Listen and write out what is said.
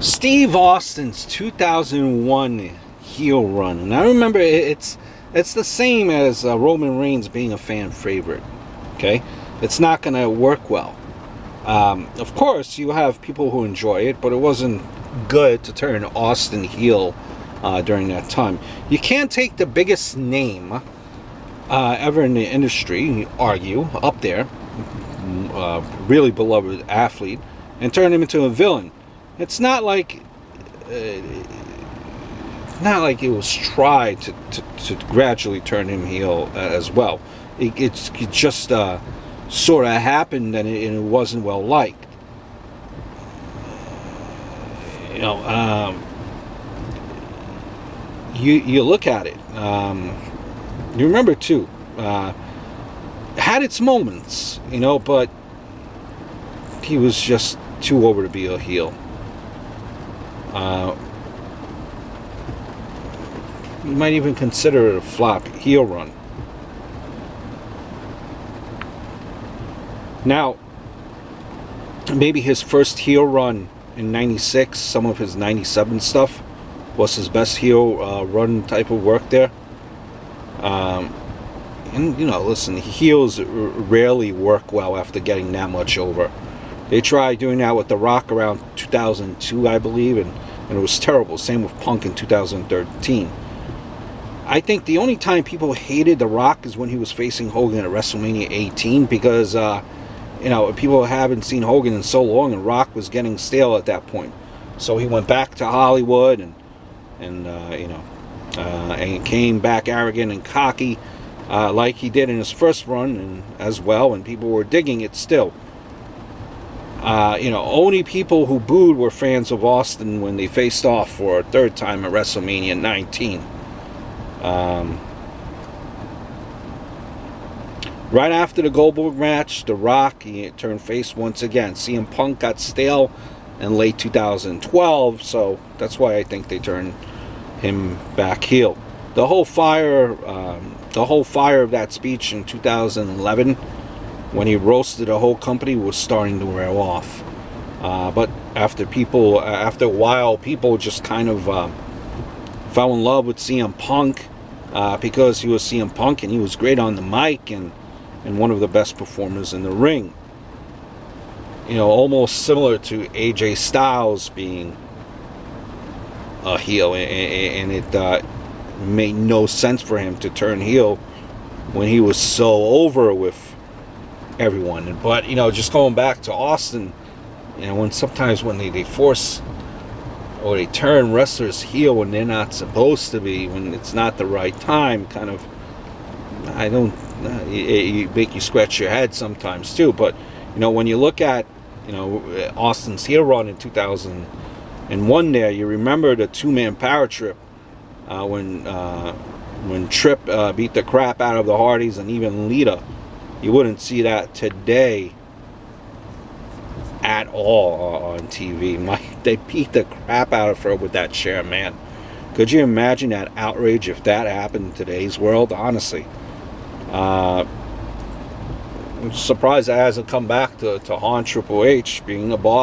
Steve Austin's 2001 heel run, and I remember it's the same as Roman Reigns being a fan favorite. Okay, it's not going to work well. Of course, you have people who enjoy it, but it wasn't good to turn Austin heel during that time. You can't take the biggest name ever in the industry, argue, up there, really beloved athlete, and turn him into a villain. It's not like it was tried to gradually turn him heel as well. It just sort of happened, and it wasn't well liked. You know, you look at it. You remember too. Had its moments, you know, but he was just too over to be a heel. You might even consider it a flop heel run. Now, maybe his first heel run in '96, some of his '97 stuff was his best heel run type of work there. And you know, listen, heels rarely work well after getting that much over. They tried doing that with The Rock around 2002, I believe, and it was terrible. Same with Punk in 2013. I think the only time people hated The Rock is when he was facing Hogan at WrestleMania 18, because you know, people haven't seen Hogan in so long, and Rock was getting stale at that point. So he went back to Hollywood and you know, and came back arrogant and cocky, like he did in his first run, and as well, and people were digging it still. You know, only people who booed were fans of Austin when they faced off for a third time at WrestleMania 19. Right after the Goldberg match, The Rock, he turned face once again. CM Punk got stale in late 2012, so that's why I think they turned him back heel. The whole fire of that speech in 2011, when he roasted the whole company, was starting to wear off. But after a while, people just kind of fell in love with CM Punk because he was CM Punk, and he was great on the mic and one of the best performers in the ring. You know, almost similar to AJ Styles being a heel, and it made no sense for him to turn heel when he was so over with everyone. But you know, just going back to Austin, you know, sometimes when they force or they turn wrestlers heel when they're not supposed to be, when it's not the right time, kind of, it make you scratch your head sometimes too. But you know, when you look at, you know, Austin's heel run in 2001, there, you remember the two-man power trip when Tripp beat the crap out of the Hardys and even Lita. You wouldn't see that today at all on TV. They beat the crap out of her with that chair, man. Could you imagine that outrage if that happened in today's world? Honestly, I'm surprised that hasn't come back to haunt Triple H being a boss.